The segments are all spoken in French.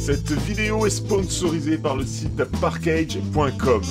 Cette vidéo est sponsorisée par le site parkage.com.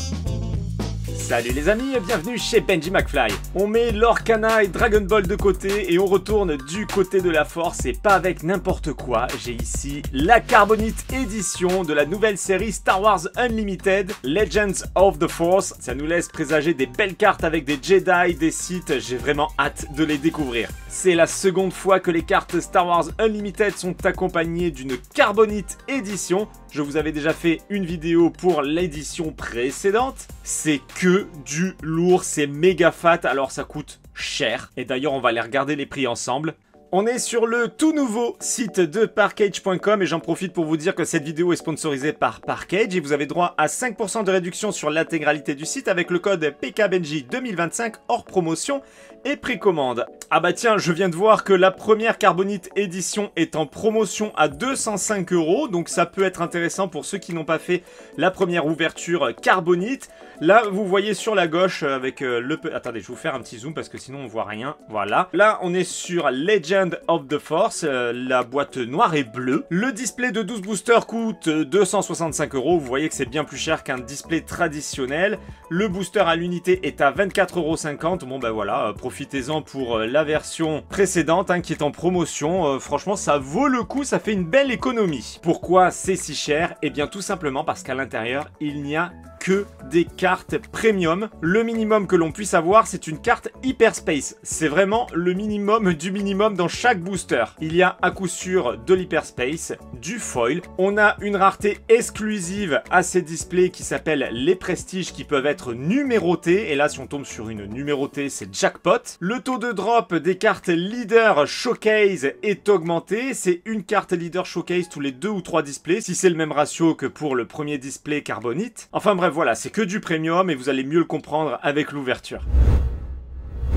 Salut les amis et bienvenue chez Benji McFly. On met Lorcana et Dragon Ball de côté et on retourne du côté de la force et pas avec n'importe quoi. J'ai ici la Carbonite édition de la nouvelle série Star Wars Unlimited, Legends of the Force. Ça nous laisse présager des belles cartes avec des Jedi, des Sith, j'ai vraiment hâte de les découvrir. C'est la seconde fois que les cartes Star Wars Unlimited sont accompagnées d'une Carbonite édition. Je vous avais déjà fait une vidéo pour l'édition précédente. C'est que du lourd, c'est méga fat, alors ça coûte cher. Et d'ailleurs, on va aller regarder les prix ensemble. On est sur le tout nouveau site de parkage.com et j'en profite pour vous dire que cette vidéo est sponsorisée par Parkage et vous avez droit à 5% de réduction sur l'intégralité du site avec le code PKBenji 2025 hors promotion et précommande. Ah bah tiens, je viens de voir que la première Carbonite édition est en promotion à 205 €, donc ça peut être intéressant pour ceux qui n'ont pas fait la première ouverture Carbonite. Là, vous voyez sur la gauche avec le... Attendez, je vais vous faire un petit zoom parce que sinon on voit rien. Voilà. Là, on est sur Legend of the Force, la boîte noire et bleue. Le display de 12 boosters coûte 265 €. Vous voyez que c'est bien plus cher qu'un display traditionnel. Le booster à l'unité est à 24,50 €. Bon ben voilà, profitez-en pour la version précédente hein, qui est en promotion. Franchement, ça vaut le coup, ça fait une belle économie. Pourquoi c'est si cher? Eh bien tout simplement parce qu'à l'intérieur, il n'y a que des cartes premium. Le minimum que l'on puisse avoir, c'est une carte Hyperspace. C'est vraiment le minimum du minimum dans chaque booster. Il y a à coup sûr de l'Hyperspace, du foil. On a une rareté exclusive à ces displays qui s'appellent les Prestiges qui peuvent être numérotés. Et là, si on tombe sur une numérotée, c'est jackpot. Le taux de drop des cartes Leader Showcase est augmenté. C'est une carte Leader Showcase tous les 2 ou 3 displays, si c'est le même ratio que pour le premier display Carbonite. Enfin bref, voilà, c'est que du premium et vous allez mieux le comprendre avec l'ouverture.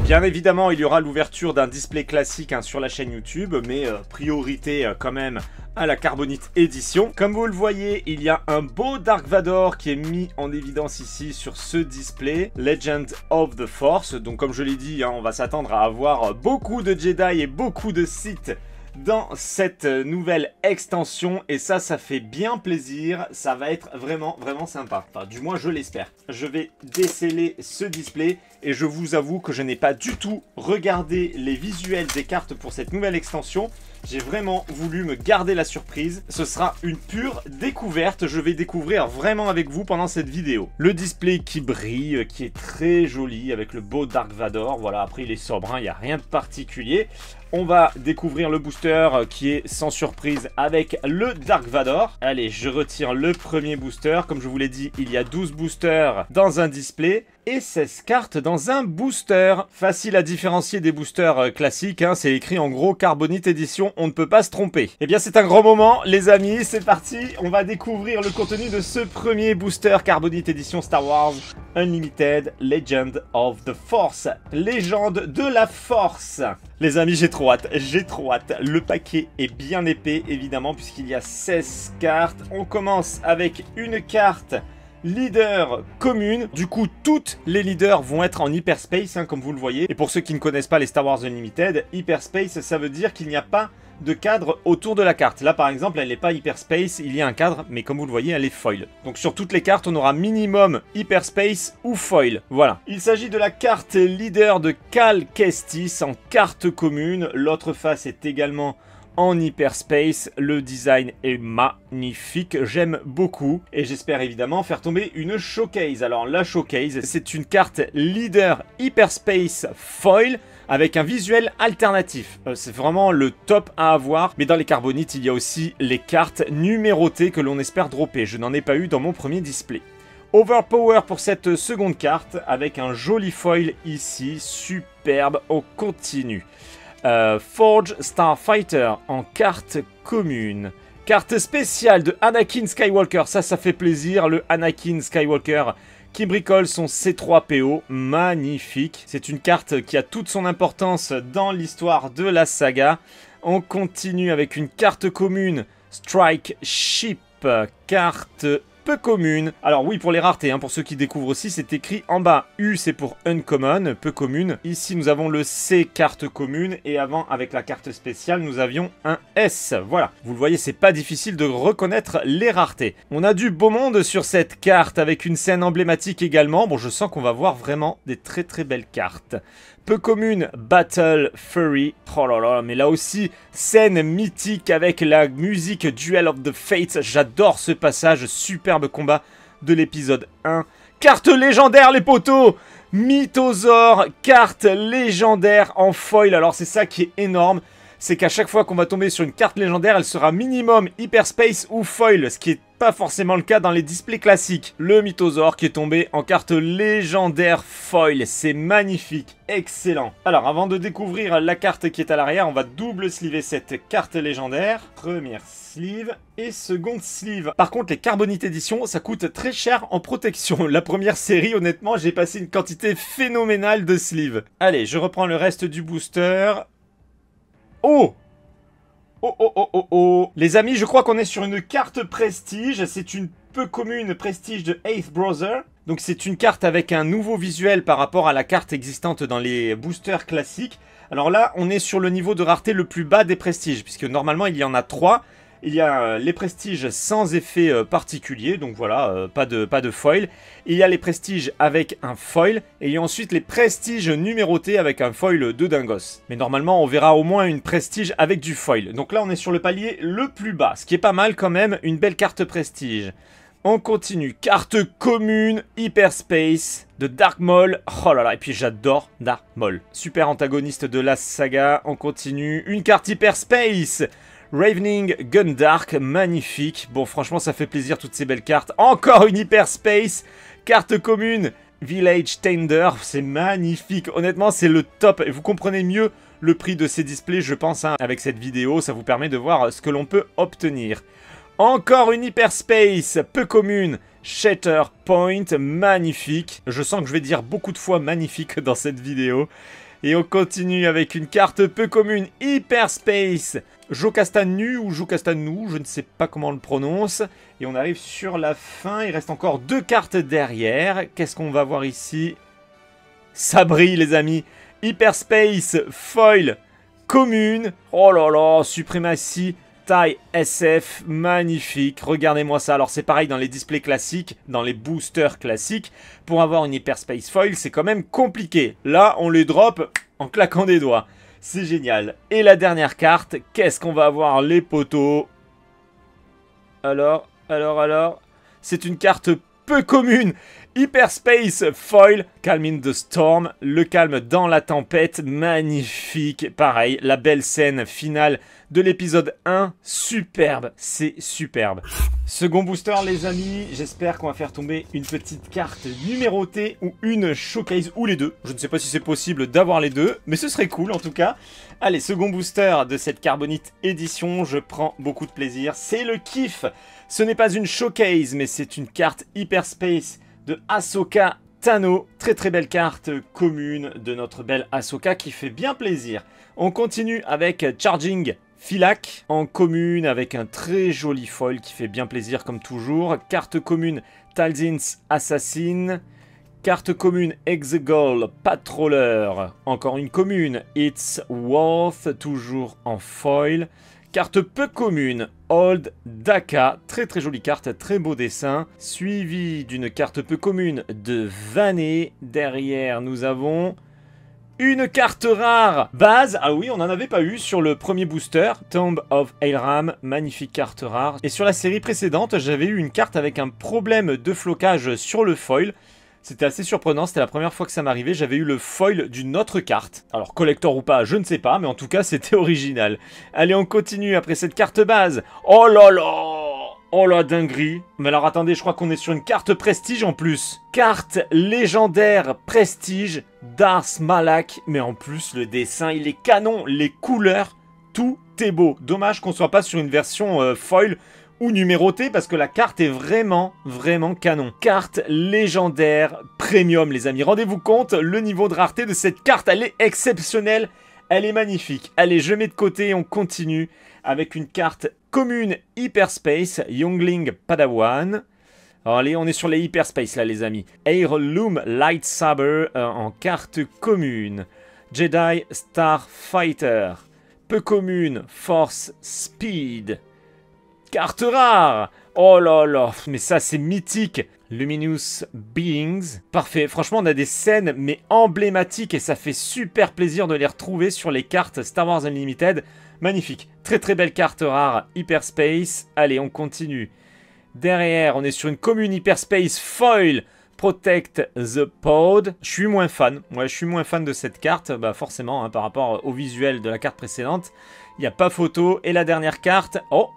Bien évidemment, il y aura l'ouverture d'un display classique hein, sur la chaîne YouTube, mais priorité quand même à la Carbonite édition. Comme vous le voyez, il y a un beau Dark Vador qui est mis en évidence ici sur ce display, Legend of the Force. Donc comme je l'ai dit, hein, on va s'attendre à avoir beaucoup de Jedi et beaucoup de Sith dans cette nouvelle extension et ça fait bien plaisir, ça va être vraiment sympa, enfin du moins je l'espère. Je vais déceler ce display et je vous avoue que je n'ai pas du tout regardé les visuels des cartes pour cette nouvelle extension. J'ai vraiment voulu me garder la surprise. Ce sera une pure découverte. Je vais découvrir vraiment avec vous pendant cette vidéo. Le display qui brille, qui est très joli avec le beau Dark Vador. Voilà, après il est sobre, hein, il n'y a rien de particulier. On va découvrir le booster qui est sans surprise avec le Dark Vador. Allez, je retire le premier booster. Comme je vous l'ai dit, il y a 12 boosters dans un display et 16 cartes dans un booster. Facile à différencier des boosters classiques, hein, c'est écrit en gros Carbonite édition, on ne peut pas se tromper. Eh bien c'est un grand moment les amis, c'est parti, on va découvrir le contenu de ce premier booster Carbonite édition Star Wars Unlimited Legend of the Force. Légende de la Force. Les amis, j'ai trop hâte, le paquet est bien épais évidemment puisqu'il y a 16 cartes. On commence avec une carte Leader commune, du coup toutes les leaders vont être en Hyperspace hein, comme vous le voyez. Et pour ceux qui ne connaissent pas les Star Wars Unlimited, Hyperspace ça veut dire qu'il n'y a pas de cadre autour de la carte. Là par exemple elle n'est pas Hyperspace, il y a un cadre mais comme vous le voyez elle est foil. Donc sur toutes les cartes on aura minimum Hyperspace ou foil. Voilà. Il s'agit de la carte Leader de Cal Kestis en carte commune. L'autre face est également en Hyperspace, le design est magnifique, j'aime beaucoup et j'espère évidemment faire tomber une Showcase. Alors la Showcase, c'est une carte Leader Hyperspace Foil avec un visuel alternatif. C'est vraiment le top à avoir, mais dans les Carbonites, il y a aussi les cartes numérotées que l'on espère dropper. Je n'en ai pas eu dans mon premier display. Overpower pour cette seconde carte avec un joli foil ici, superbe, on continue. Forge Starfighter en carte commune. Carte spéciale de Anakin Skywalker, ça fait plaisir. Le Anakin Skywalker qui bricole son C3PO, magnifique. C'est une carte qui a toute son importance dans l'histoire de la saga. On continue avec une carte commune, Strike Ship, carte peu commune. Alors oui, pour les raretés, hein, pour ceux qui découvrent aussi, c'est écrit en bas. U, c'est pour uncommon, peu commune. Ici, nous avons le C, carte commune. Et avant, avec la carte spéciale, nous avions un S. Voilà. Vous le voyez, c'est pas difficile de reconnaître les raretés. On a du beau monde sur cette carte, avec une scène emblématique également. Bon, je sens qu'on va voir vraiment des très très belles cartes. Peu commune, Battle Fury. Oh là là, mais là aussi, scène mythique avec la musique Duel of the Fates. J'adore ce passage, superbe combat de l'épisode 1. Carte légendaire, les potos! Mythosaur, carte légendaire en foil. Alors c'est ça qui est énorme, c'est qu'à chaque fois qu'on va tomber sur une carte légendaire, elle sera minimum Hyperspace ou foil, ce qui est pas forcément le cas dans les displays classiques. Le Mythosaur qui est tombé en carte légendaire foil, c'est magnifique, excellent. Alors avant de découvrir la carte qui est à l'arrière, on va double sleever cette carte légendaire. Première sleeve et seconde sleeve. Par contre les Carbonite éditions, ça coûte très cher en protection. La première série, honnêtement, j'ai passé une quantité phénoménale de sleeves. Allez, je reprends le reste du booster. Oh! Oh oh oh oh oh. Les amis, je crois qu'on est sur une carte prestige. C'est une peu commune prestige de Eighth Brother. Donc c'est une carte avec un nouveau visuel par rapport à la carte existante dans les boosters classiques. Alors là, on est sur le niveau de rareté le plus bas des prestiges, puisque normalement il y en a 3. Il y a les prestiges sans effet particulier, donc voilà, pas de foil. Il y a les prestiges avec un foil, et il y a ensuite les prestiges numérotés avec un foil de dingos. Mais normalement, on verra au moins une prestige avec du foil. Donc là, on est sur le palier le plus bas, ce qui est pas mal quand même, une belle carte prestige. On continue, carte commune, Hyperspace, de Dark Maul. Oh là là, et puis j'adore Dark Maul. Super antagoniste de la saga, on continue, une carte Hyperspace, Ravening Gundark, magnifique. Bon, franchement, ça fait plaisir, toutes ces belles cartes. Encore une Hyperspace, carte commune, Village Tender, c'est magnifique. Honnêtement, c'est le top. Et vous comprenez mieux le prix de ces displays, je pense, hein, avec cette vidéo. Ça vous permet de voir ce que l'on peut obtenir. Encore une Hyperspace, peu commune, Shatter Point, magnifique. Je sens que je vais dire beaucoup de fois magnifique dans cette vidéo. Et on continue avec une carte peu commune, Hyperspace, Jocastanu ou Jocastanu, je ne sais pas comment on le prononce. Et on arrive sur la fin, il reste encore 2 cartes derrière. Qu'est-ce qu'on va voir ici? Ça brille les amis. Hyperspace, Foil, commune. Oh là là, suprématie. Taille SF, magnifique, regardez-moi ça. Alors c'est pareil dans les displays classiques, dans les boosters classiques, pour avoir une Hyperspace Foil, c'est quand même compliqué. Là, on les drop en claquant des doigts. C'est génial. Et la dernière carte, qu'est-ce qu'on va avoir les potos? Alors, c'est une carte peu commune. Hyperspace Foil, Calm in the Storm, le calme dans la tempête, magnifique. Pareil, la belle scène finale de l'épisode 1, superbe, c'est superbe. Second booster les amis, j'espère qu'on va faire tomber une petite carte numérotée ou une showcase, ou les deux. Je ne sais pas si c'est possible d'avoir les deux, mais ce serait cool en tout cas. Allez, second booster de cette Carbonite édition, je prends beaucoup de plaisir, c'est le kiff. Ce n'est pas une showcase, mais c'est une carte Hyperspace de Ahsoka Tano. Très très belle carte commune de notre belle Ahsoka qui fait bien plaisir. On continue avec Charging Philac en commune avec un très joli foil qui fait bien plaisir comme toujours. Carte commune Talzin's Assassin. Carte commune Exegol Patroller. Encore une commune It's Worth, toujours en foil. Carte peu commune, Old Daka, très très jolie carte, très beau dessin, suivi d'une carte peu commune de Vanet. Derrière nous avons une carte rare, base, ah oui on n'en avait pas eu sur le premier booster, Tomb of Ailram, magnifique carte rare. Et sur la série précédente j'avais eu une carte avec un problème de flocage sur le foil. C'était assez surprenant, c'était la première fois que ça m'arrivait, j'avais eu le foil d'une autre carte. Alors collector ou pas, je ne sais pas, mais en tout cas c'était original. Allez, on continue après cette carte base. Oh là là! Oh la dinguerie! Mais alors attendez, je crois qu'on est sur une carte prestige en plus. Carte légendaire prestige d'Ars Malak. Mais en plus le dessin, il est canon, les couleurs, tout est beau. Dommage qu'on soit pas sur une version foil ou numérotée parce que la carte est vraiment canon. Carte légendaire premium les amis. Rendez-vous compte, le niveau de rareté de cette carte, elle est exceptionnelle. Elle est magnifique. Allez, je mets de côté et on continue avec une carte commune Hyperspace, Youngling Padawan. Alors, allez, on est sur les Hyperspace là les amis. Heirloom Lightsaber en carte commune. Jedi Starfighter. Peu commune, Force Speed. Carte rare. Oh là là, mais ça c'est mythique. Luminous Beings. Parfait, franchement on a des scènes mais emblématiques et ça fait super plaisir de les retrouver sur les cartes Star Wars Unlimited. Magnifique, très très belle carte rare, Hyperspace. Allez, on continue. Derrière, on est sur une commune Hyperspace Foil. Protect the Pod. Je suis moins fan. Ouais, je suis moins fan de cette carte. Bah forcément, hein, par rapport au visuel de la carte précédente. Il n'y a pas photo. Et la dernière carte. Oh,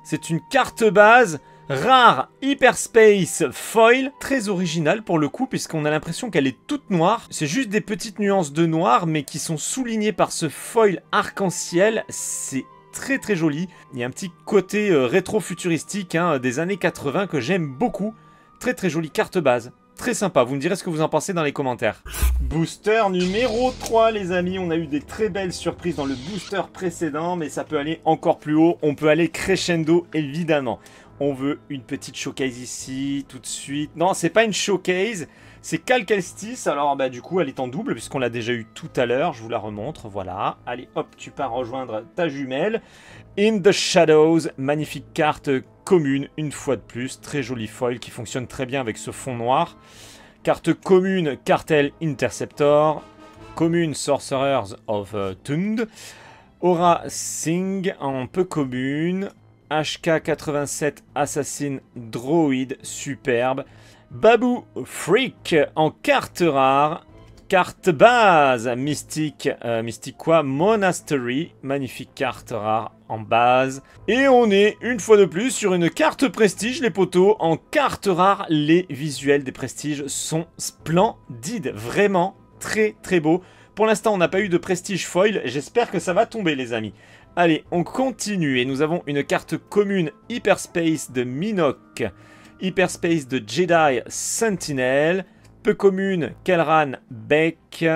c'est une carte base rare Hyperspace Foil. Très originale pour le coup, puisqu'on a l'impression qu'elle est toute noire. C'est juste des petites nuances de noir, mais qui sont soulignées par ce foil arc-en-ciel. C'est très très joli. Il y a un petit côté rétro-futuristique hein, des années 80 que j'aime beaucoup. Très très jolie carte base. Très sympa. Vous me direz ce que vous en pensez dans les commentaires. Booster numéro 3 les amis. On a eu des très belles surprises dans le booster précédent. Mais ça peut aller encore plus haut. On peut aller crescendo évidemment. On veut une petite showcase ici tout de suite. Non, c'est pas une showcase. C'est Cal Kestis. Alors bah du coup elle est en double puisqu'on l'a déjà eu tout à l'heure. Je vous la remontre. Voilà. Allez hop, tu pars rejoindre ta jumelle. In the Shadows. Magnifique carte commune une fois de plus. Très jolie foil qui fonctionne très bien avec ce fond noir. Carte commune Cartel Interceptor. Commune Sorcerers of Tund. Aura Singh en peu commune. HK87 Assassin Droid, superbe. Babou Freak en carte rare. Carte base, Mystique, Mystique quoi? Monastery, magnifique carte rare en base. Et on est une fois de plus sur une carte prestige les potos. En carte rare, les visuels des prestiges sont splendides. Vraiment très très beau. Pour l'instant on n'a pas eu de prestige foil. J'espère que ça va tomber les amis. Allez, on continue et nous avons une carte commune Hyperspace de Minok, Hyperspace de Jedi Sentinel, peu commune Kelran Beck.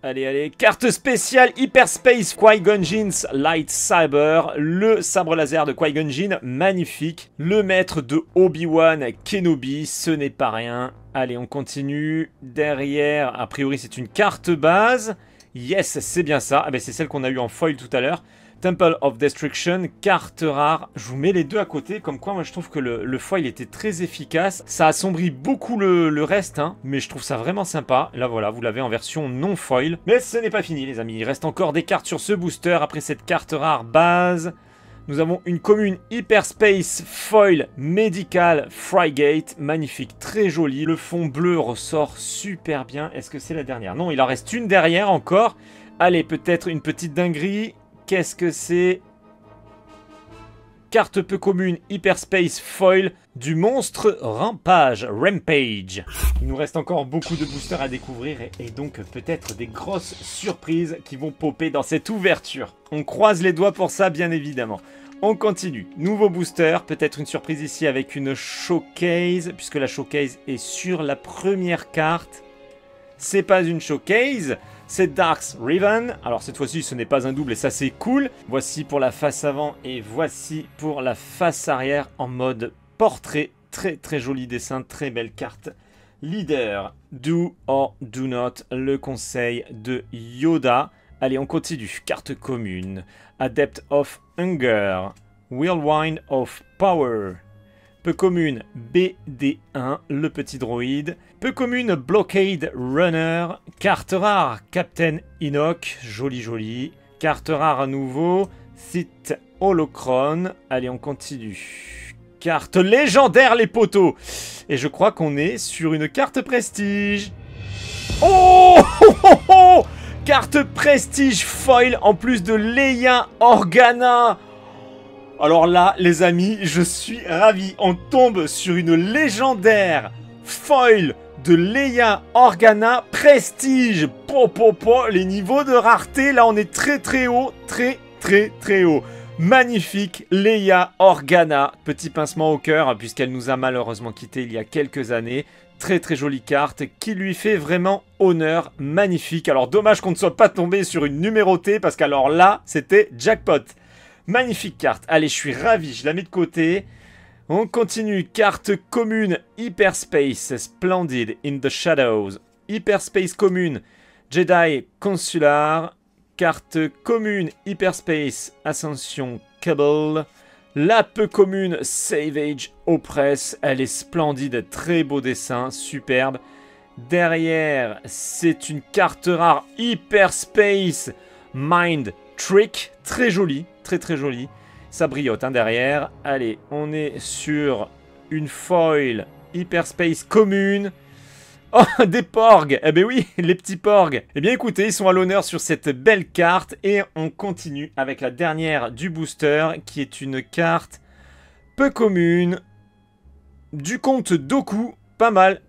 Allez, allez, carte spéciale Hyperspace Qui-Gon Jinn's Lightsaber, le sabre laser de Qui-Gon Jinn, magnifique. Le maître de Obi-Wan Kenobi, ce n'est pas rien. Allez, on continue. Derrière, a priori c'est une carte base. Yes, c'est bien ça. Ah ben, c'est celle qu'on a eu en foil tout à l'heure. Temple of Destruction, carte rare. Je vous mets les deux à côté, comme quoi moi je trouve que le foil était très efficace. Ça assombrit beaucoup le reste, hein, mais je trouve ça vraiment sympa. Là voilà, vous l'avez en version non foil. Mais ce n'est pas fini les amis, il reste encore des cartes sur ce booster après cette carte rare base. Nous avons une commune Hyperspace Foil Medical Frigate, magnifique, très jolie. Le fond bleu ressort super bien. Est-ce que c'est la dernière? Non, il en reste une derrière encore. Allez, peut-être une petite dinguerie. Qu'est-ce que c'est? Carte peu commune Hyperspace Foil du monstre Rampage. Il nous reste encore beaucoup de boosters à découvrir et donc peut-être des grosses surprises qui vont popper dans cette ouverture. On croise les doigts pour ça bien évidemment. On continue. Nouveau booster, peut-être une surprise ici avec une showcase puisque la showcase est sur la première carte. C'est pas une showcase. C'est Dark's Riven. Alors cette fois-ci ce n'est pas un double et ça c'est cool. Voici pour la face avant et voici pour la face arrière en mode portrait. Très très joli dessin, très belle carte. Leader, do or do not, le conseil de Yoda. Allez on continue. Carte commune. Adept of Hunger. Whirlwind of Power. Peu commune BD1, le petit droïde. Peu commune Blockade Runner. Carte rare Captain Enoch, joli joli. Carte rare à nouveau Sith Holocron. Allez on continue. Carte légendaire les potos. Et je crois qu'on est sur une carte prestige. Oh, oh, oh, oh. Carte prestige foil en plus de Leia Organa. Alors là, les amis, je suis ravi. On tombe sur une légendaire foil de Leia Organa Prestige. Les niveaux de rareté, là, on est très très haut. Très très très haut. Magnifique Leia Organa. Petit pincement au cœur, puisqu'elle nous a malheureusement quitté il y a quelques années. Très très jolie carte qui lui fait vraiment honneur. Magnifique. Alors dommage qu'on ne soit pas tombé sur une numérotée, parce qu'alors là, c'était jackpot. Magnifique carte. Allez, je suis ravi. Je la mets de côté. On continue, carte commune Hyperspace, Splendid in the Shadows. Hyperspace commune, Jedi Consular. Carte commune Hyperspace, Ascension Cable. La peu commune Savage Oppress, elle est splendide, très beau dessin, superbe. Derrière, c'est une carte rare Hyperspace Mind Trick, très jolie, très jolie. Ça briote hein, derrière. Allez, on est sur une foil Hyperspace commune. Oh, des porgs. Eh ben oui, les petits porgs. Eh bien écoutez, ils sont à l'honneur sur cette belle carte. Et on continue avec la dernière du booster, qui est une carte peu commune du comte Dooku. Pas mal.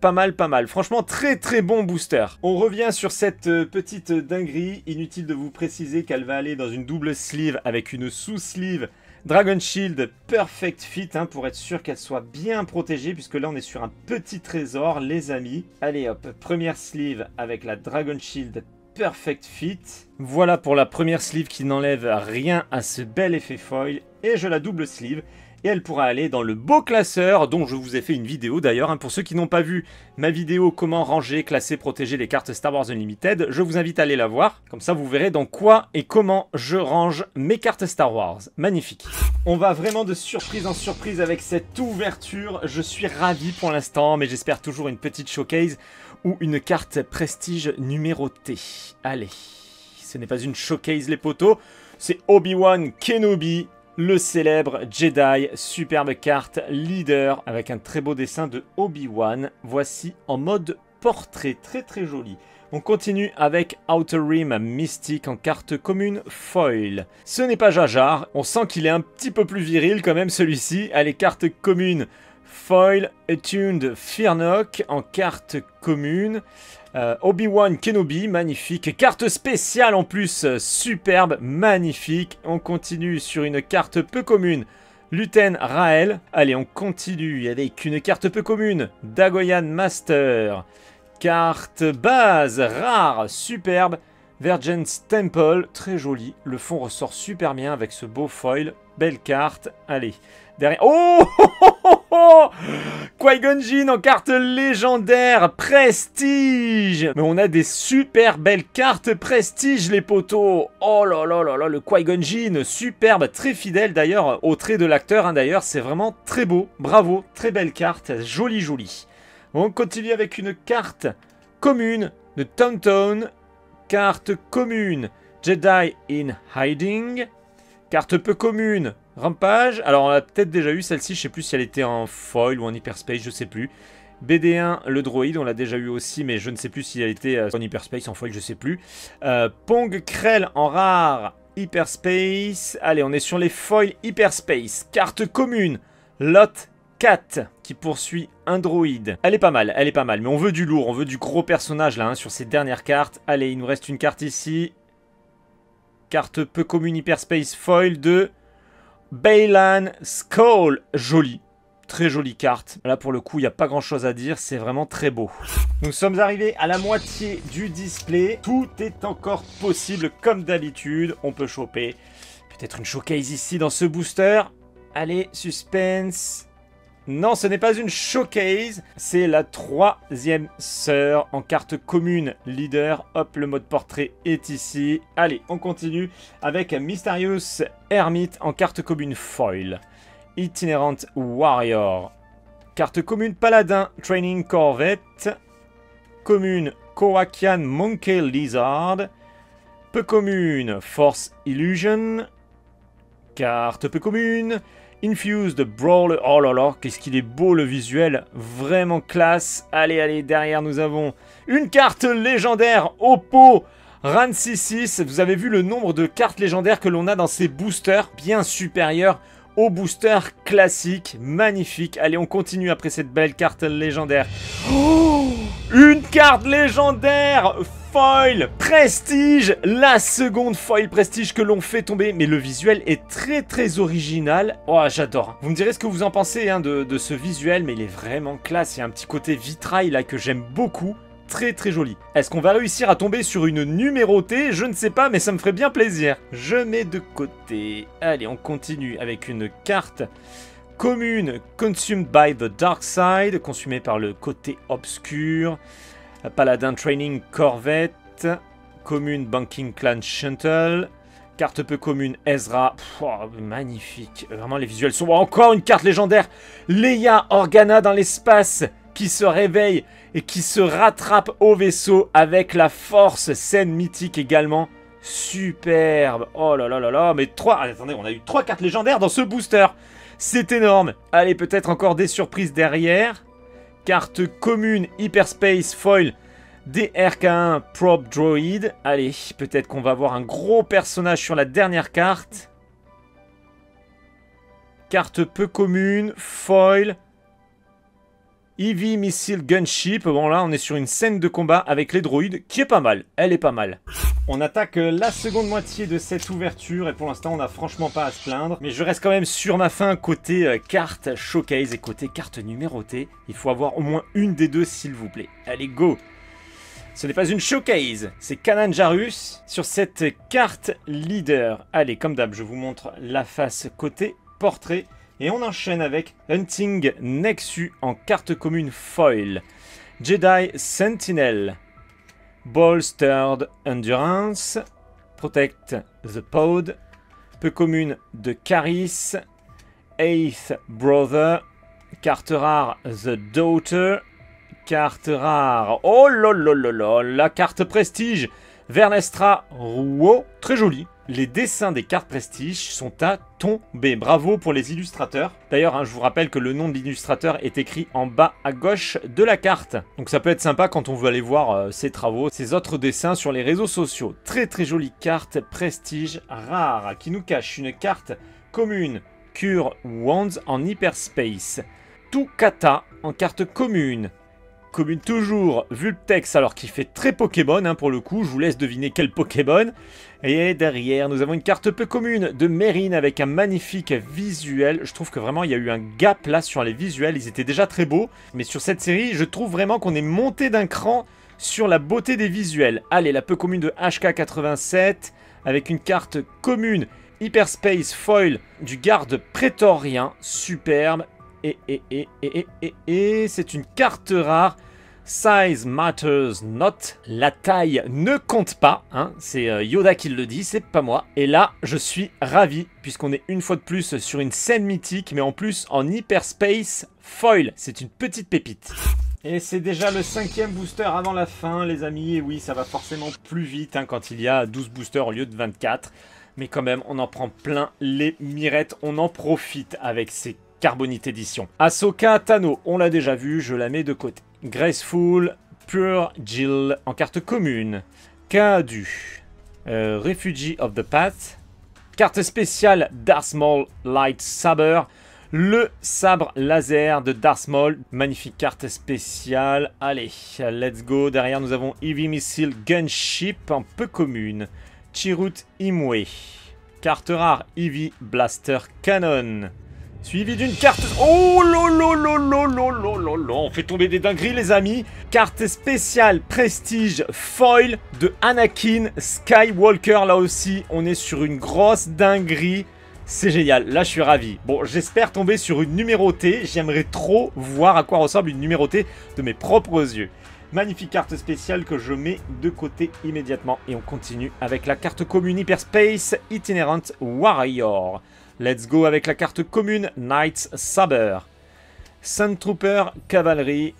Franchement, très bon booster. On revient sur cette petite dinguerie. Inutile de vous préciser qu'elle va aller dans une double sleeve avec une sous-sleeve Dragon Shield Perfect Fit hein, pour être sûr qu'elle soit bien protégée, puisque là on est sur un petit trésor, les amis. Allez hop, première sleeve avec la Dragon Shield Perfect Fit. Voilà pour la première sleeve qui n'enlève rien à ce bel effet foil. Et je la double sleeve. Et elle pourra aller dans le beau classeur, dont je vous ai fait une vidéo d'ailleurs. Hein, pour ceux qui n'ont pas vu ma vidéo comment ranger, classer, protéger les cartes Star Wars Unlimited, je vous invite à aller la voir. Comme ça, vous verrez dans quoi et comment je range mes cartes Star Wars. Magnifique. On va vraiment de surprise en surprise avec cette ouverture. Je suis ravi pour l'instant, mais j'espère toujours une petite showcase ou une carte prestige numérotée. Allez, ce n'est pas une showcase les potos, c'est Obi-Wan Kenobi. Le célèbre Jedi, superbe carte, leader, avec un très beau dessin de Obi-Wan. Voici en mode portrait, très joli. On continue avec Outer Rim Mystique en carte commune foil. Ce n'est pas Jar Jar, on sent qu'il est un petit peu plus viril quand même celui-ci. Allez, carte commune foil, Attuned Fearnock en carte commune. Obi-Wan Kenobi, magnifique. Carte spéciale en plus, superbe, magnifique. On continue sur une carte peu commune, Luten Rael. Allez, on continue avec une carte peu commune, Dagoyan Master. Carte base, rare, superbe, Virgin's Temple, très joli. Le fond ressort super bien avec ce beau foil. Belle carte. Allez, derrière... Oh, Qui-Gon Jinn en carte légendaire Prestige. Mais on a des super belles cartes Prestige les potos. Oh là là, le Qui-Gon Jinn, superbe, très fidèle d'ailleurs au trait de l'acteur. Hein, d'ailleurs, c'est vraiment très beau. Bravo, très belle carte, jolie. On continue avec une carte commune de Tauntaun. Carte commune Jedi in Hiding. Carte peu commune Rampage. Alors on a peut-être déjà eu celle-ci, je sais plus si elle était en foil ou en hyperspace, je sais plus. BD1 le droïde, on l'a déjà eu aussi, mais je ne sais plus si elle était en hyperspace, en foil, je sais plus. Pong Krell en rare hyperspace. Allez, on est sur les foils hyperspace. Carte commune Lot 4 qui poursuit un droïde. Elle est pas mal, mais on veut du lourd, on veut du gros personnage là, hein, sur ces dernières cartes. Allez, il nous reste une carte ici. Carte peu commune hyperspace foil de Baylan Skoll. Jolie, très jolie carte. Là pour le coup, il n'y a pas grand chose à dire, c'est vraiment très beau. Nous sommes arrivés à la moitié du display. Tout est encore possible comme d'habitude. On peut choper peut-être une showcase ici dans ce booster. Allez, suspense. Non, ce n'est pas une showcase, c'est la troisième sœur en carte commune leader. Hop, le mode portrait est ici. Allez, on continue avec Mysterious Hermit en carte commune foil. Itinerant Warrior. Carte commune Paladin Training Corvette. Commune Kowakian Monkey Lizard. Peu commune Force Illusion. Carte peu commune Infused Brawler. Oh là là, qu'est-ce qu'il est beau le visuel, vraiment classe. Allez, derrière nous avons une carte légendaire Oppo Rancisis. Vous avez vu le nombre de cartes légendaires que l'on a dans ces boosters, bien supérieur au booster classique, magnifique. Allez, on continue après cette belle carte légendaire. Oh, une carte légendaire foil prestige, la seconde foil prestige que l'on fait tomber, mais le visuel est très original. Oh, j'adore. Vous me direz ce que vous en pensez hein, de ce visuel, mais il est vraiment classe. Il y a un petit côté vitrail là que j'aime beaucoup. Très joli. Est-ce qu'on va réussir à tomber sur une numérotée? Je ne sais pas, mais ça me ferait bien plaisir. Je mets de côté. Allez, on continue avec une carte commune Consumed by the Dark Side, consumée par le côté obscur. Paladin Training Corvette. Commune Banking Clan Shuntle. Carte peu commune Ezra. Magnifique. Vraiment, les visuels sont... Encore une carte légendaire. Leia Organa dans l'espace qui se réveille et qui se rattrape au vaisseau avec la force. Scène mythique également. Superbe. Oh là là là là. Mais attendez, on a eu 3 cartes légendaires dans ce booster. C'est énorme. Allez, peut-être encore des surprises derrière. Carte commune Hyperspace Foil. DRK1 Probe Droid. Allez, peut-être qu'on va avoir un gros personnage sur la dernière carte. Carte peu commune, foil. Heavy Missile Gunship. Bon là, on est sur une scène de combat avec les droïdes qui est pas mal. Elle est pas mal. On attaque la seconde moitié de cette ouverture et pour l'instant, on n'a franchement pas à se plaindre. Mais je reste quand même sur ma faim côté carte showcase et côté carte numérotée. Il faut avoir au moins une des deux, s'il vous plaît. Allez, go! Ce n'est pas une showcase, c'est Kanan Jarrus sur cette carte leader. Allez, comme d'hab, je vous montre la face côté portrait. Et on enchaîne avec Hunting Nexus en carte commune foil. Jedi Sentinel. Bolstered Endurance. Protect the Pod. Peu commune de Caris. Eighth Brother. Carte rare The Daughter. Carte rare, oh là, la carte prestige, Vernestra Rouault, très jolie. Les dessins des cartes prestige sont à tomber, bravo pour les illustrateurs. D'ailleurs, je vous rappelle que le nom de l'illustrateur est écrit en bas à gauche de la carte. Donc ça peut être sympa quand on veut aller voir ses travaux, ses autres dessins sur les réseaux sociaux. Très très jolie carte prestige rare, qui nous cache une carte commune, Cure Wands en Hyperspace. Tukata en carte commune. Commune toujours, Vulptex, alors qui fait très Pokémon pour le coup, je vous laisse deviner quel Pokémon. Et derrière, nous avons une carte peu commune de Mérine avec un magnifique visuel. Je trouve que vraiment, il y a eu un gap là sur les visuels, ils étaient déjà très beaux. Mais sur cette série, je trouve vraiment qu'on est monté d'un cran sur la beauté des visuels. Allez, la peu commune de HK87 avec une carte commune Hyperspace Foil du garde prétorien, superbe. Et c'est une carte rare. Size matters not. La taille ne compte pas. C'est Yoda qui le dit, c'est pas moi. Et là, je suis ravi, puisqu'on est une fois de plus sur une scène mythique, mais en plus en Hyperspace Foil. C'est une petite pépite. Et c'est déjà le 5e booster avant la fin, les amis. Et oui, ça va forcément plus vite quand il y a 12 boosters au lieu de 24. Mais quand même, on en prend plein les mirettes. On en profite avec ces Carbonite Edition. Ahsoka Tano, on l'a déjà vu, je la mets de côté. Graceful, Pure Jill en carte commune. Kaadu, Refugee of the Path. Carte spéciale Darth Maul Light Saber. Le sabre laser de Darth Maul. Magnifique carte spéciale. Allez, let's go. Derrière, nous avons Heavy Missile Gunship en peu commune. Chirrut Imwe. Carte rare Heavy Blaster Cannon. Suivi d'une carte... Oh lolololololololol. On fait tomber des dingueries, les amis. Carte spéciale Prestige Foil de Anakin Skywalker. Là aussi, on est sur une grosse dinguerie. C'est génial. Là, je suis ravi. Bon, j'espère tomber sur une numérotée. J'aimerais trop voir à quoi ressemble une numérotée de mes propres yeux. Magnifique carte spéciale que je mets de côté immédiatement. Et on continue avec la carte commune Hyperspace Itinerant Warrior. Let's go avec la carte commune Knight's Saber. Sun Trooper Cavalry.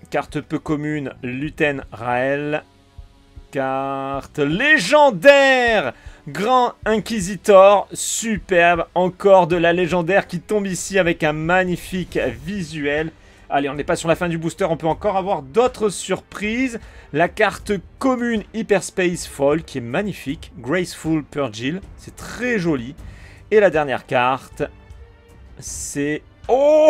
Carte peu commune Luten Rael. Carte légendaire Grand Inquisitor. Superbe. Encore de la légendaire qui tombe ici avec un magnifique visuel. Allez, on n'est pas sur la fin du booster, on peut encore avoir d'autres surprises. La carte commune Hyperspace Foil qui est magnifique. Graceful Purgill, c'est très joli. Et la dernière carte, c'est... Oh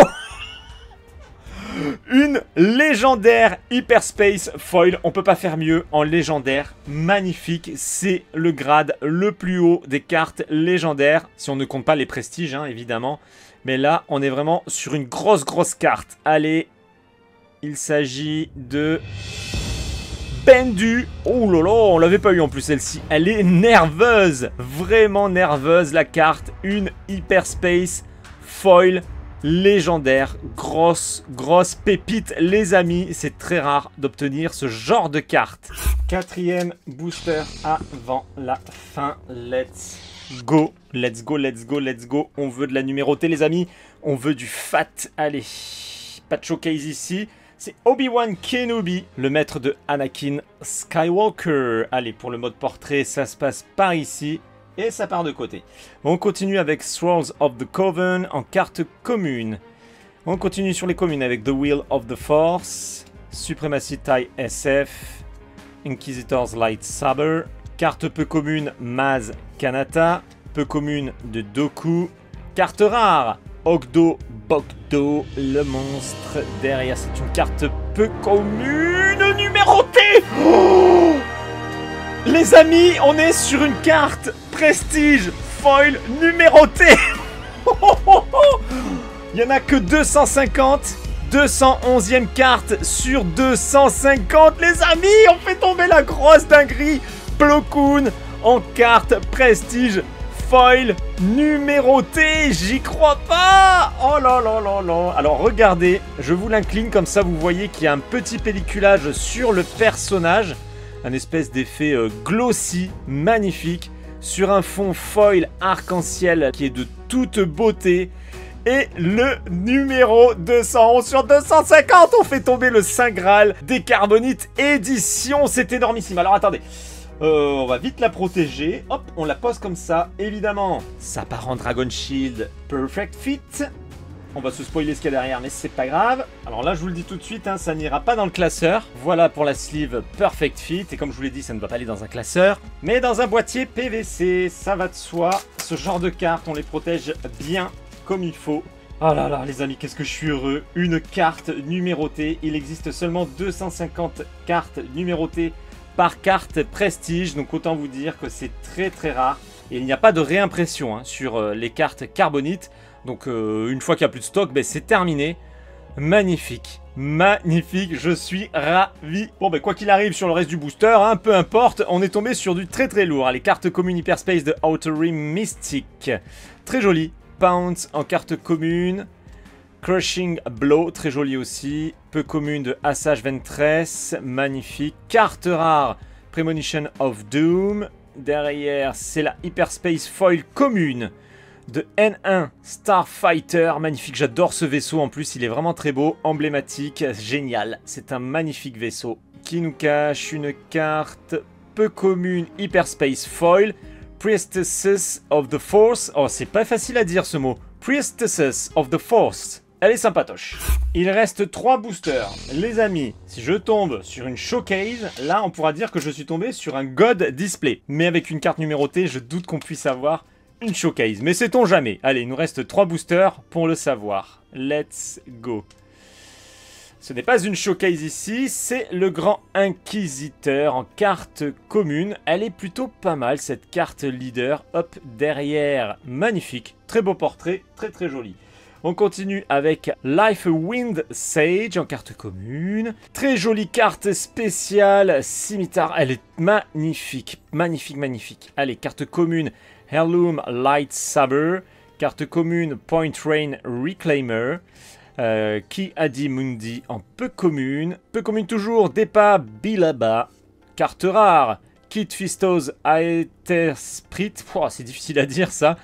une légendaire Hyperspace Foil. On peut pas faire mieux en légendaire. Magnifique, c'est le grade le plus haut des cartes légendaires. Si on ne compte pas les prestiges, évidemment. Mais là, on est vraiment sur une grosse carte. Allez, il s'agit de... Bendu. Oh là là, on l'avait pas eu en plus celle-ci. Elle est nerveuse, vraiment nerveuse la carte. Une Hyperspace Foil légendaire. Grosse pépite, les amis. C'est très rare d'obtenir ce genre de carte. 4e booster avant la fin. Let's go. Let's go. On veut de la numérotée, les amis. On veut du fat. Allez. Pas de showcase ici. C'est Obi-Wan Kenobi, le maître de Anakin Skywalker. Allez, pour le mode portrait, ça se passe par ici. Et ça part de côté. On continue avec Thralls of the Coven en carte commune. On continue sur les communes avec The Wheel of the Force, Supremacy TIE SF, Inquisitor's Lightsaber, carte peu commune Maz Kanata, peu commune de Dooku, carte rare Ogdo Bogdo, le monstre derrière. C'est une carte peu commune numérotée. Oh, les amis, on est sur une carte prestige foil numérotée. Il n'y en a que 250. 211e carte sur 250. Les amis, on fait tomber la grosse dinguerie. Plo Koon en carte prestige foil numérotée. J'y crois pas. Oh là là là là. Alors regardez, je vous l'incline comme ça vous voyez qu'il y a un petit pelliculage sur le personnage. Un espèce d'effet glossy, magnifique, sur un fond foil arc-en-ciel qui est de toute beauté. Et le numéro 211 sur 250, on fait tomber le Saint Graal des Carbonites édition. C'est énormissime. Alors attendez, on va vite la protéger. Hop, on la pose comme ça. Évidemment, ça part en Dragon Shield Perfect Fit. On va se spoiler ce qu'il y a derrière, mais c'est pas grave. Alors là, je vous le dis tout de suite, hein, ça n'ira pas dans le classeur. Voilà pour la sleeve Perfect Fit. Et comme je vous l'ai dit, ça ne va pas aller dans un classeur, mais dans un boîtier PVC. Ça va de soi. Ce genre de cartes, on les protège bien comme il faut. Oh là là, les amis, qu'est-ce que je suis heureux. Une carte numérotée. Il existe seulement 250 cartes numérotées par carte prestige. Donc autant vous dire que c'est très très rare. Et il n'y a pas de réimpression hein, sur les cartes Carbonites. Donc une fois qu'il n'y a plus de stock, ben, c'est terminé. Magnifique, magnifique, je suis ravi. Bon ben quoi qu'il arrive sur le reste du booster, hein, peu importe, on est tombé sur du très très lourd. Les cartes communes Hyperspace de Outer Rim Mystic, très joli. Pounce en carte commune. Crushing Blow, très joli aussi. Peu commune de Assage Ventress, magnifique. Carte rare, Premonition of Doom. Derrière, c'est la Hyperspace Foil commune de N1 Starfighter, magnifique, j'adore ce vaisseau en plus, il est vraiment très beau, emblématique, génial, c'est un magnifique vaisseau qui nous cache une carte peu commune Hyperspace Foil, Priestesses of the Force, oh c'est pas facile à dire ce mot, Priestesses of the Force, elle est sympatoche. Il reste 3 boosters, les amis, si je tombe sur une showcase, là on pourra dire que je suis tombé sur un God Display, mais avec une carte numérotée, je doute qu'on puisse avoir une showcase, mais sait-on jamais. Allez, il nous reste 3 boosters pour le savoir. Let's go. Ce n'est pas une showcase ici, c'est le Grand Inquisiteur en carte commune. Elle est plutôt pas mal, cette carte leader. Hop, derrière, magnifique. Très beau portrait, très très joli. On continue avec Lifewind Sage en carte commune. Très jolie carte spéciale, Scimitar. Elle est magnifique, magnifique, magnifique. Allez, carte commune. Heirloom Lightsaber, carte commune Point Rain Reclaimer, Ki Adi Mundi en peu commune toujours Depa Bilaba, carte rare Kit Fistos Aethersprit, oh, c'est difficile à dire ça.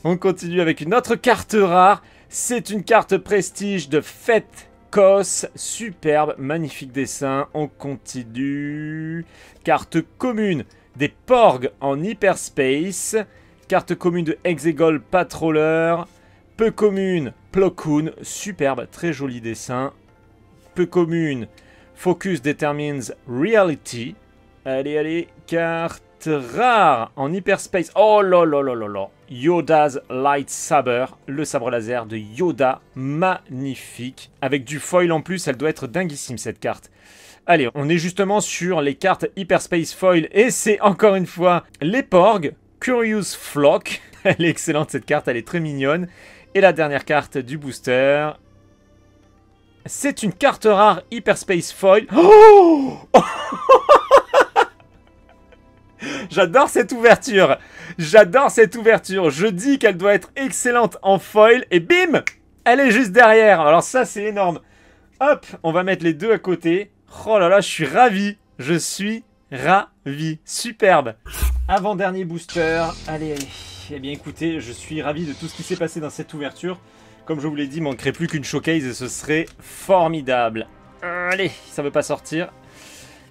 On continue avec une autre carte rare, c'est une carte prestige de Fête Kos, superbe, magnifique dessin. On continue, carte commune des Porgs en Hyperspace. Carte commune de Exegol Patroller. Peu commune, Plo Koon. Superbe, très joli dessin. Peu commune, Focus Determines Reality. Allez, allez, carte rare en Hyperspace. Oh là là là là là. Yoda's Lightsaber, le sabre laser de Yoda. Magnifique. Avec du foil en plus, elle doit être dinguissime cette carte. Allez, on est justement sur les cartes Hyperspace Foil. Et c'est encore une fois les Porgs. Curious Flock, elle est excellente cette carte, elle est très mignonne. Et la dernière carte du booster, c'est une carte rare Hyperspace Foil. Oh j'adore cette ouverture, j'adore cette ouverture. Je dis qu'elle doit être excellente en foil et bim, Elle est juste derrière. Alors ça, c'est énorme. Hop, on va mettre les deux à côté. Oh là là, je suis ravi. Je suis ravi. Superbe. Avant-dernier booster. Allez, allez. Eh bien, écoutez, je suis ravi de tout ce qui s'est passé dans cette ouverture. Comme je vous l'ai dit, il ne manquerait plus qu'une showcase et ce serait formidable. Allez, ça ne veut pas sortir.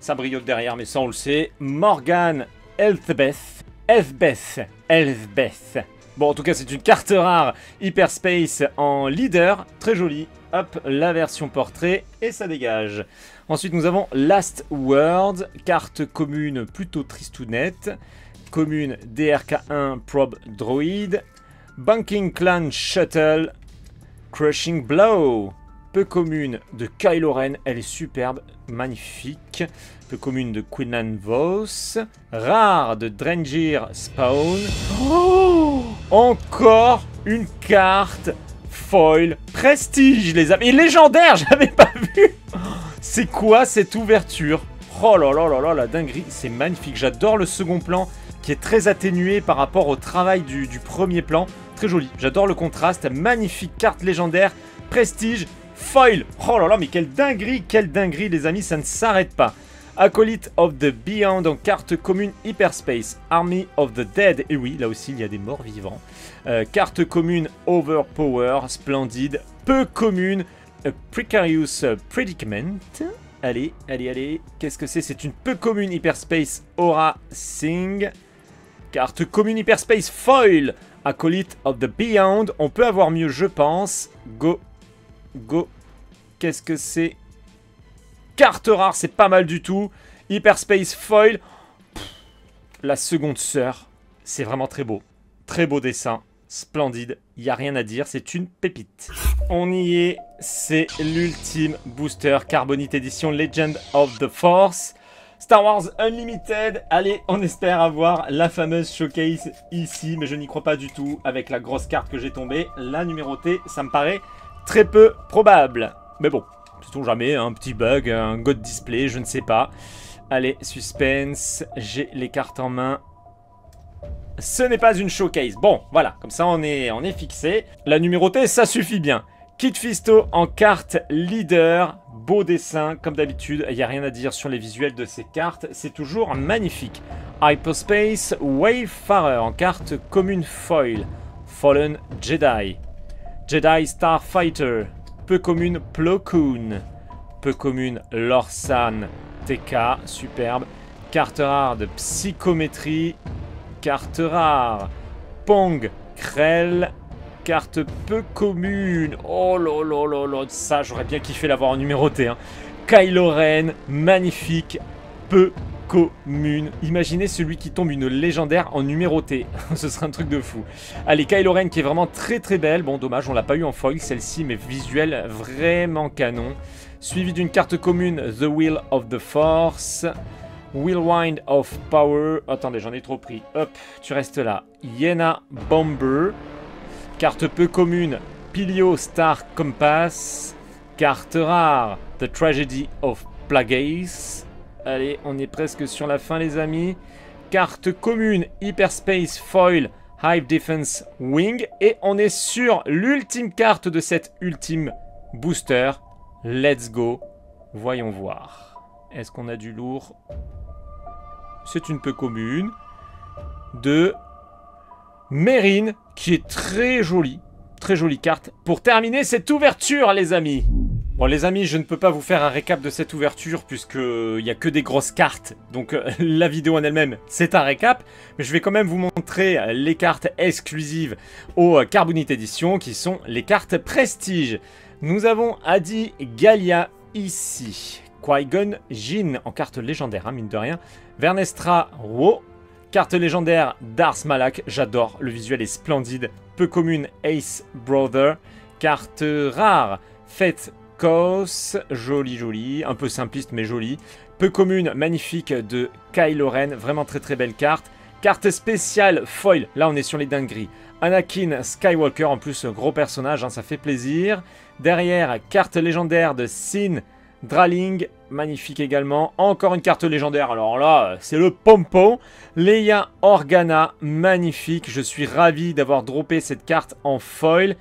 Ça briote derrière, mais ça, on le sait. Morgan Elspeth. Elspeth. Bon, en tout cas, c'est une carte rare Hyperspace en leader. Très jolie. Hop, la version portrait. Et ça dégage. Ensuite, nous avons Last Word. Carte commune plutôt tristounette. Commune DRK1 Probe Droid. Banking Clan Shuttle. Crushing Blow. Peu commune de Kylo Ren. Elle est superbe. Magnifique. Peu commune de Quinlan Vos. Rare de Drengir Spawn. Oh, encore une carte foil prestige, les amis. Et légendaire, j'avais pas vu. C'est quoi cette ouverture? Oh là là là là, la dinguerie. C'est magnifique. J'adore le second plan qui est très atténué par rapport au travail du premier plan. Très joli. J'adore le contraste. Magnifique carte légendaire. Prestige. Foil. Oh là là, mais quelle dinguerie, les amis. Ça ne s'arrête pas. Acolyte of the Beyond en carte commune Hyperspace. Army of the Dead. Et oui, là aussi, il y a des morts vivants. Carte commune Overpower. Splendide. Peu commune. A Precarious Predicament. Allez, allez, allez. Qu'est-ce que c'est? C'est une peu commune Hyperspace Aura Sing. Carte commune Hyperspace Foil. Acolyte of the Beyond. On peut avoir mieux, je pense. Go. Go. Qu'est-ce que c'est? Carte rare, c'est pas mal du tout. Hyperspace Foil. La seconde sœur. C'est vraiment très beau. Très beau dessin. Splendide. Il n'y a rien à dire. C'est une pépite. On y est. C'est l'ultime booster Carbonite Edition Legend of the Force. Star Wars Unlimited. Allez, on espère avoir la fameuse showcase ici. Mais je n'y crois pas du tout. Avec la grosse carte que j'ai tombée. La numérotée, ça me paraît très peu probable. Mais bon. Sait-on jamais, un petit bug, un God Display, je ne sais pas. Allez, suspense, j'ai les cartes en main. Ce n'est pas une showcase. Bon, voilà, comme ça on est fixé. La numérotée, ça suffit bien. Kit Fisto en carte leader. Beau dessin, comme d'habitude. Il n'y a rien à dire sur les visuels de ces cartes. C'est toujours magnifique. Hyperspace Wayfarer en carte commune foil. Fallen Jedi. Jedi Starfighter. Peu commune Plo Koon. Peu commune Lorsan TK. Superbe. Carte rare de psychométrie. Carte rare Pong Krell. Carte peu commune. Oh là là là là. Ça, j'aurais bien kiffé l'avoir en numéroté. Hein. Kylo Ren. Magnifique. Peu commune. Imaginez celui qui tombe une légendaire en numéroté. Ce serait un truc de fou. Allez, Kylo Ren qui est vraiment très très belle. Bon, dommage, on l'a pas eu en foil celle-ci, mais visuel vraiment canon. Suivi d'une carte commune, The Wheel of the Force. Whirlwind of Power. Attendez, j'en ai trop pris. Hop, tu restes là. Yena Bomber. Carte peu commune, Pilio Star Compass. Carte rare, The Tragedy of Plagueis. Allez, on est presque sur la fin, les amis. Carte commune, Hyperspace Foil, Hive Defense Wing. Et on est sur l'ultime carte de cette ultime booster. Let's go. Voyons voir. Est-ce qu'on a du lourd? C'est une peu commune. De Mérine, qui est très jolie. Très jolie carte. Pour terminer cette ouverture, les amis. Bon, les amis, je ne peux pas vous faire un récap de cette ouverture puisqu'il n'y a que des grosses cartes. Donc, la vidéo en elle-même, c'est un récap. Mais je vais quand même vous montrer les cartes exclusives au Carbonite Edition qui sont les cartes Prestige. Nous avons Adi Gallia ici. Qui-Gon Jinn en carte légendaire, hein, mine de rien. Vernestra Ro. Carte légendaire Darth Malak. J'adore, le visuel est splendide. Peu commune Ace Brother. Carte rare Fête Kos, joli, un peu simpliste mais joli. Peu commune, magnifique de Kylo Ren, vraiment très très belle carte. Carte spéciale foil, là on est sur les dingueries. Anakin Skywalker, en plus gros personnage, hein, ça fait plaisir. Derrière, carte légendaire de Sin Draling, magnifique également. Encore une carte légendaire, alors là c'est le pompon. Leia Organa, magnifique, je suis ravi d'avoir droppé cette carte en foil.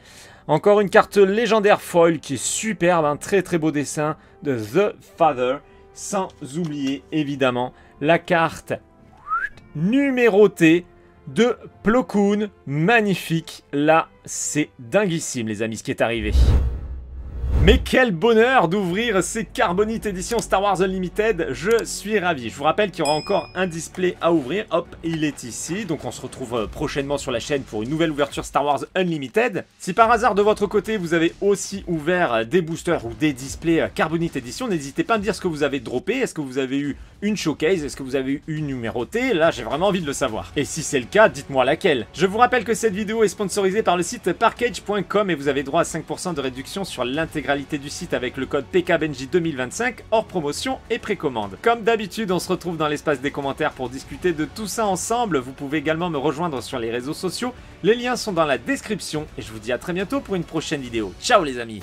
Encore une carte légendaire foil qui est superbe, un très très beau dessin de The Father. Sans oublier évidemment la carte numérotée de Plo Koon. Magnifique, là c'est dinguissime les amis ce qui est arrivé. Mais quel bonheur d'ouvrir ces Carbonite édition Star Wars Unlimited, je suis ravi. Je vous rappelle qu'il y aura encore un display à ouvrir, hop, il est ici. Donc on se retrouve prochainement sur la chaîne pour une nouvelle ouverture Star Wars Unlimited. Si par hasard de votre côté vous avez aussi ouvert des boosters ou des displays Carbonite édition, n'hésitez pas à me dire ce que vous avez droppé. Est-ce que vous avez eu une showcase? Est-ce que vous avez eu une numérotée? Là j'ai vraiment envie de le savoir. Et si c'est le cas, dites-moi laquelle. Je vous rappelle que cette vidéo est sponsorisée par le site parkage.com et vous avez droit à 5% de réduction sur l'intégralité du site avec le code PKBenji 2025 hors promotion et précommande. Comme d'habitude, on se retrouve dans l'espace des commentaires pour discuter de tout ça ensemble. Vous pouvez également me rejoindre sur les réseaux sociaux. Les liens sont dans la description et je vous dis à très bientôt pour une prochaine vidéo. Ciao les amis!